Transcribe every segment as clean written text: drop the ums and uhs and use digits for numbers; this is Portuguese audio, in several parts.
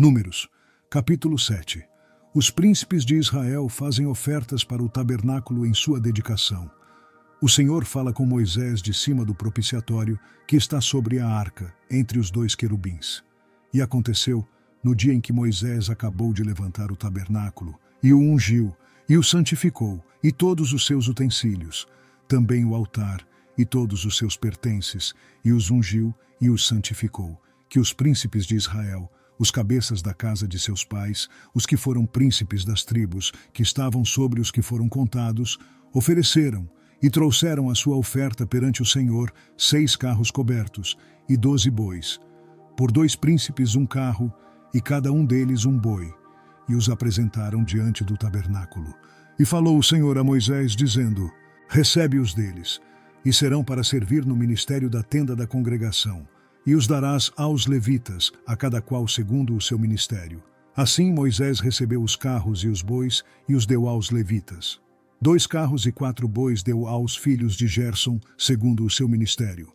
Números, capítulo 7. Os príncipes de Israel fazem ofertas para o tabernáculo em sua dedicação. O Senhor fala com Moisés de cima do propiciatório que está sobre a arca, entre os dois querubins. E aconteceu, no dia em que Moisés acabou de levantar o tabernáculo, e o ungiu, e o santificou, e todos os seus utensílios, também o altar, e todos os seus pertences, e os ungiu, e os santificou, que os príncipes de Israel, os cabeças da casa de seus pais, os que foram príncipes das tribos, que estavam sobre os que foram contados, ofereceram e trouxeram a sua oferta perante o Senhor 6 carros cobertos e 12 bois. Por 2 príncipes um carro, e cada um deles um boi, e os apresentaram diante do tabernáculo. E falou o Senhor a Moisés, dizendo: Recebe-os deles, e serão para servir no ministério da tenda da congregação, e os darás aos levitas, a cada qual segundo o seu ministério. Assim Moisés recebeu os carros e os bois, e os deu aos levitas. 2 carros e 4 bois deu aos filhos de Gerson, segundo o seu ministério.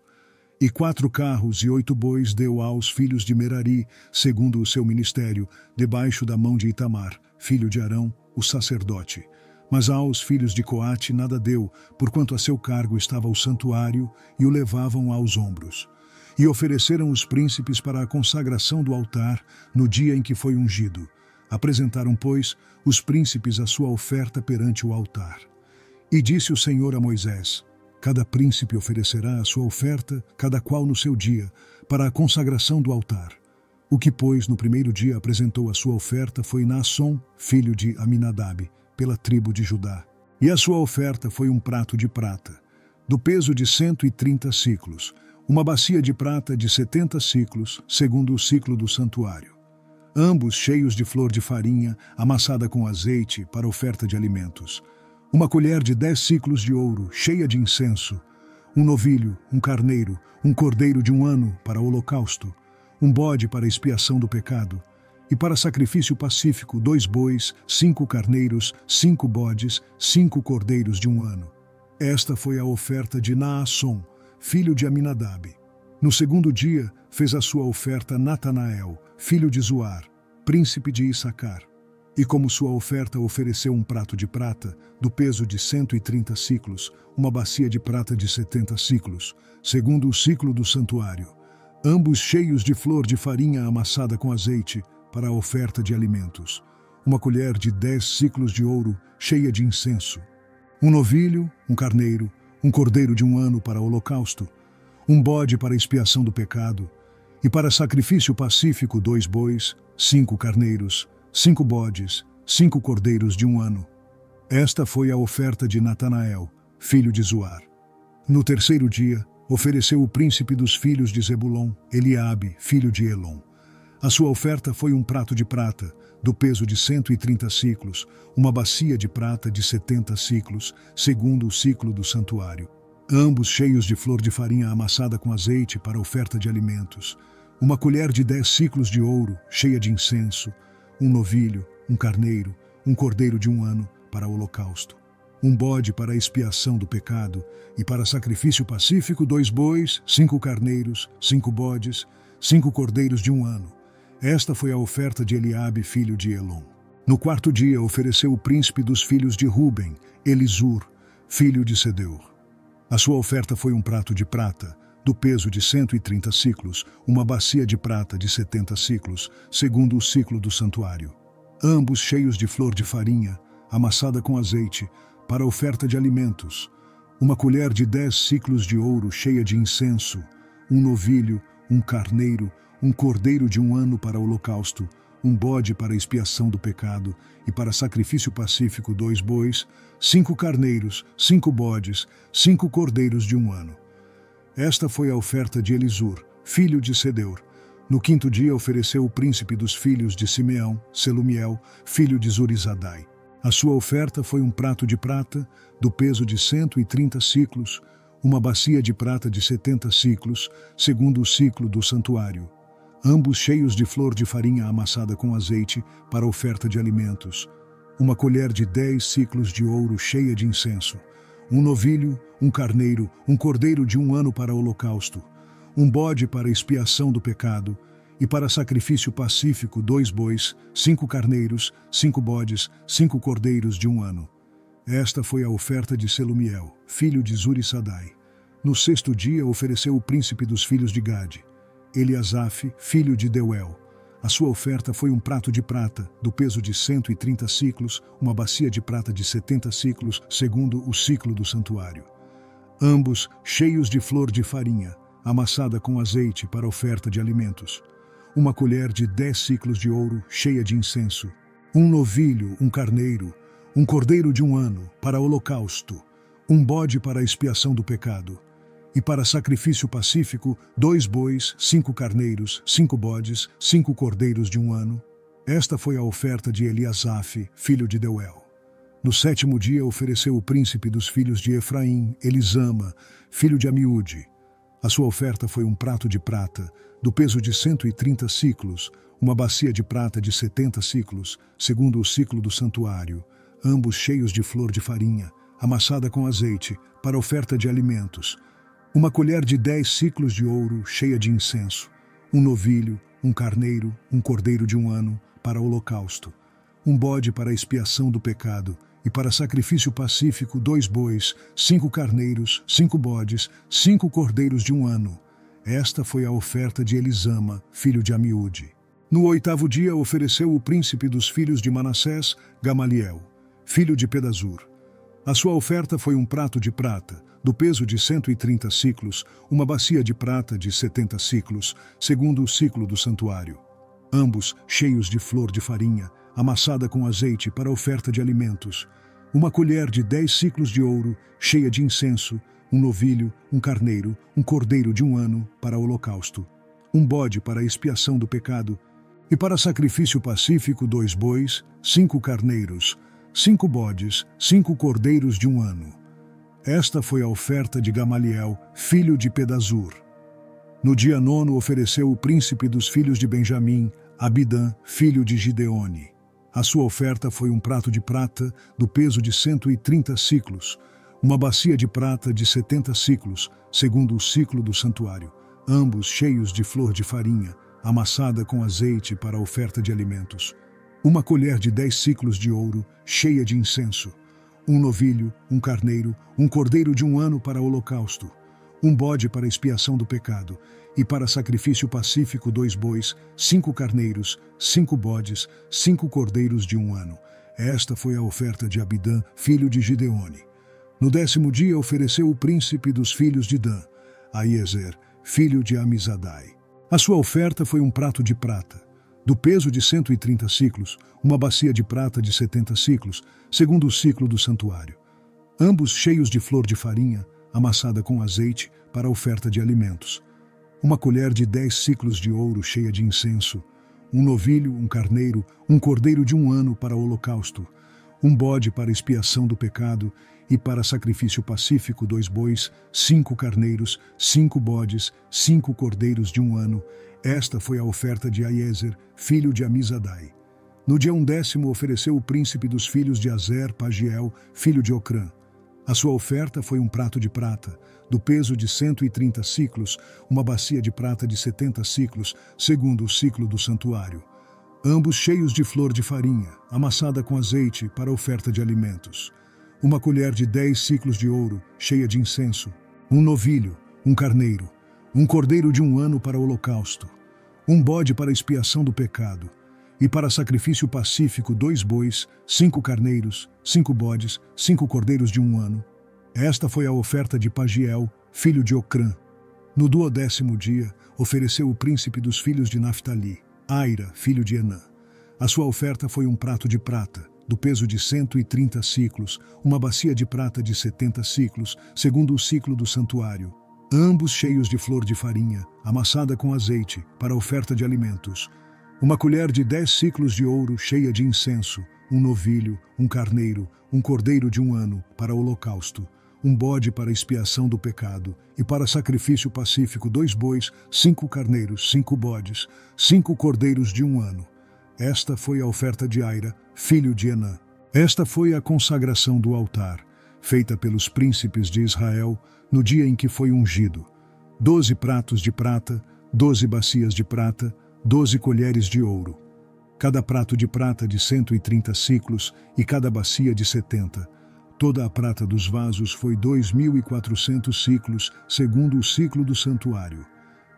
E 4 carros e 8 bois deu aos filhos de Merari, segundo o seu ministério, debaixo da mão de Itamar, filho de Arão, o sacerdote. Mas aos filhos de Coate nada deu, porquanto a seu cargo estava o santuário, e o levavam aos ombros. E ofereceram os príncipes para a consagração do altar no dia em que foi ungido. Apresentaram, pois, os príncipes a sua oferta perante o altar. E disse o Senhor a Moisés: Cada príncipe oferecerá a sua oferta, cada qual no seu dia, para a consagração do altar. O que, pois, no primeiro dia apresentou a sua oferta foi Naasson, filho de Aminadab, pela tribo de Judá. E a sua oferta foi um prato de prata, do peso de 130 siclos, uma bacia de prata de 70 siclos, segundo o ciclo do santuário. Ambos cheios de flor de farinha, amassada com azeite, para oferta de alimentos. Uma colher de 10 siclos de ouro, cheia de incenso. Um novilho, um carneiro, um cordeiro de 1 ano, para holocausto. Um bode para expiação do pecado. E para sacrifício pacífico, 2 bois, 5 carneiros, 5 bodes, 5 cordeiros de 1 ano. Esta foi a oferta de Naasson, filho de Aminadab. No segundo dia, fez a sua oferta Natanael, filho de Zuar, príncipe de Issacar. E como sua oferta ofereceu um prato de prata, do peso de 130 siclos, uma bacia de prata de 70 siclos, segundo o ciclo do santuário, ambos cheios de flor de farinha amassada com azeite, para a oferta de alimentos. Uma colher de 10 siclos de ouro, cheia de incenso. Um novilho, um carneiro, um cordeiro de 1 ano para holocausto, um bode para expiação do pecado, e para sacrifício pacífico 2 bois, 5 carneiros, 5 bodes, 5 cordeiros de 1 ano. Esta foi a oferta de Natanael, filho de Zuar. No terceiro dia, ofereceu o príncipe dos filhos de Zebulon, Eliabe, filho de Elon. A sua oferta foi um prato de prata, do peso de 130 siclos, uma bacia de prata de 70 siclos, segundo o ciclo do santuário. Ambos cheios de flor de farinha amassada com azeite para oferta de alimentos. Uma colher de 10 siclos de ouro, cheia de incenso. Um novilho, um carneiro, um cordeiro de 1 ano, para holocausto. Um bode para a expiação do pecado, e para sacrifício pacífico 2 bois, 5 carneiros, 5 bodes, 5 cordeiros de 1 ano. Esta foi a oferta de Eliabe, filho de Elon. No quarto dia ofereceu o príncipe dos filhos de Ruben, Elisur, filho de Sedeur. A sua oferta foi um prato de prata, do peso de 130 siclos, uma bacia de prata de 70 siclos, segundo o ciclo do santuário. Ambos cheios de flor de farinha, amassada com azeite, para oferta de alimentos. Uma colher de 10 siclos de ouro cheia de incenso, um novilho, um carneiro, um cordeiro de 1 ano para holocausto, um bode para expiação do pecado, e para sacrifício pacífico 2 bois, 5 carneiros, 5 bodes, 5 cordeiros de 1 ano. Esta foi a oferta de Elisur, filho de Sedeur. No quinto dia ofereceu o príncipe dos filhos de Simeão, Selumiel, filho de Zurizadai. A sua oferta foi um prato de prata, do peso de 130 siclos, uma bacia de prata de 70 siclos, segundo o ciclo do santuário. Ambos cheios de flor de farinha amassada com azeite para oferta de alimentos. Uma colher de 10 siclos de ouro cheia de incenso. Um novilho, um carneiro, um cordeiro de 1 ano para holocausto. Um bode para expiação do pecado. e para sacrifício pacífico 2 bois, 5 carneiros, 5 bodes, 5 cordeiros de 1 ano. Esta foi a oferta de Selumiel, filho de Zurissadai. No 6º dia ofereceu o príncipe dos filhos de Gade, Eliasaf, filho de Deuel. A sua oferta foi um prato de prata, do peso de 130 siclos, uma bacia de prata de 70 siclos, segundo o ciclo do santuário. Ambos cheios de flor de farinha, amassada com azeite para oferta de alimentos. Uma colher de 10 siclos de ouro, cheia de incenso. Um novilho, um carneiro, um cordeiro de 1 ano, para holocausto. Um bode para a expiação do pecado. E para sacrifício pacífico, 2 bois, 5 carneiros, 5 bodes, 5 cordeiros de 1 ano. Esta foi a oferta de Eliasaf, filho de Deuel. No 7º dia ofereceu o príncipe dos filhos de Efraim, Elisama, filho de Amiúde. A sua oferta foi um prato de prata, do peso de 130 siclos, uma bacia de prata de 70 siclos, segundo o ciclo do santuário, ambos cheios de flor de farinha, amassada com azeite, para oferta de alimentos. Uma colher de 10 siclos de ouro, cheia de incenso. Um novilho, um carneiro, um cordeiro de 1 ano, para holocausto. Um bode para a expiação do pecado, e para sacrifício pacífico 2 bois, 5 carneiros, 5 bodes, 5 cordeiros de 1 ano. Esta foi a oferta de Elisama, filho de Amiúde. No 8º dia ofereceu o príncipe dos filhos de Manassés, Gamaliel, filho de Pedazur. A sua oferta foi um prato de prata, do peso de 130 siclos, uma bacia de prata de 70 siclos, segundo o ciclo do santuário. Ambos cheios de flor de farinha, amassada com azeite para oferta de alimentos. Uma colher de 10 siclos de ouro, cheia de incenso, um novilho, um carneiro, um cordeiro de 1 ano, para holocausto. Um bode para a expiação do pecado. E para sacrifício pacífico 2 bois, 5 carneiros, 5 bodes, 5 cordeiros de 1 ano. Esta foi a oferta de Gamaliel, filho de Pedazur. No dia 9 ofereceu o príncipe dos filhos de Benjamim, Abidã, filho de Gideone. A sua oferta foi um prato de prata, do peso de 130 siclos, uma bacia de prata de 70 siclos, segundo o ciclo do santuário, ambos cheios de flor de farinha, amassada com azeite para a oferta de alimentos. Uma colher de 10 siclos de ouro, cheia de incenso. Um novilho, um carneiro, um cordeiro de 1 ano para holocausto. Um bode para expiação do pecado. E para sacrifício pacífico 2 bois, 5 carneiros, 5 bodes, 5 cordeiros de 1 ano. Esta foi a oferta de Abidã, filho de Gideone. No 10º dia ofereceu o príncipe dos filhos de Dan, Aiezer, filho de Amizadai. A sua oferta foi um prato de prata, do peso de 130 siclos, uma bacia de prata de 70 siclos, segundo o ciclo do santuário. Ambos cheios de flor de farinha, amassada com azeite, para oferta de alimentos. Uma colher de 10 siclos de ouro cheia de incenso. Um novilho, um carneiro, um cordeiro de 1 ano para holocausto. Um bode para expiação do pecado, e para sacrifício pacífico 2 bois, 5 carneiros, 5 bodes, 5 cordeiros de 1 ano. Esta foi a oferta de Aiezer, filho de Amizadai. No dia 10º ofereceu o príncipe dos filhos de Azer, Pagiel, filho de Ocrã. A sua oferta foi um prato de prata, do peso de 130 siclos, uma bacia de prata de 70 siclos, segundo o ciclo do santuário. Ambos cheios de flor de farinha, amassada com azeite para oferta de alimentos. Uma colher de 10 siclos de ouro, cheia de incenso. Um novilho, um carneiro, um cordeiro de 1 ano para holocausto. Um bode para expiação do pecado. E para sacrifício pacífico 2 bois, 5 carneiros, 5 bodes, 5 cordeiros de 1 ano. Esta foi a oferta de Pagiel, filho de Ocrã. No 12º dia, ofereceu o príncipe dos filhos de Naftali, Aira, filho de Enã. A sua oferta foi um prato de prata, do peso de 130 siclos, uma bacia de prata de 70 siclos, segundo o ciclo do santuário. Ambos cheios de flor de farinha, amassada com azeite, para oferta de alimentos. Uma colher de 10 siclos de ouro cheia de incenso, um novilho, um carneiro, um cordeiro de 1 ano, para holocausto. Um bode para expiação do pecado, e para sacrifício pacífico 2 bois, 5 carneiros, 5 bodes, 5 cordeiros de 1 ano. Esta foi a oferta de Aira, filho de Enã. Esta foi a consagração do altar, feita pelos príncipes de Israel no dia em que foi ungido. 12 pratos de prata, 12 bacias de prata, 12 colheres de ouro, cada prato de prata de 130 siclos e cada bacia de 70. Toda a prata dos vasos foi 2.400 siclos, segundo o ciclo do santuário.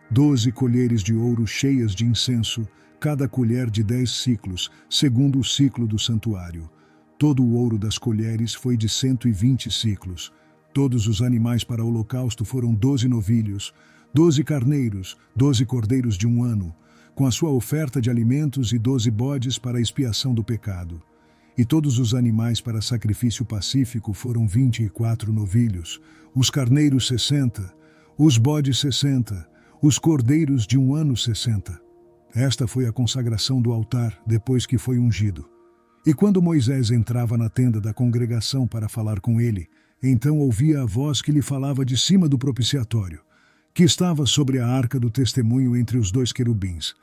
12 colheres de ouro cheias de incenso, cada colher de 10 siclos, segundo o ciclo do santuário. Todo o ouro das colheres foi de 120 siclos. Todos os animais para o holocausto foram 12 novilhos, 12 carneiros, 12 cordeiros de 1 ano, com a sua oferta de alimentos e 12 bodes para a expiação do pecado. E todos os animais para sacrifício pacífico foram 24 novilhos, os carneiros 60, os bodes 60, os cordeiros de 1 ano 60. Esta foi a consagração do altar depois que foi ungido. E quando Moisés entrava na tenda da congregação para falar com ele, então ouvia a voz que lhe falava de cima do propiciatório, que estava sobre a arca do testemunho entre os 2 querubins.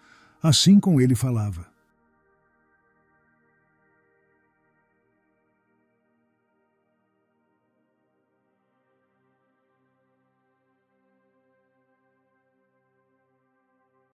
Assim com ele falava.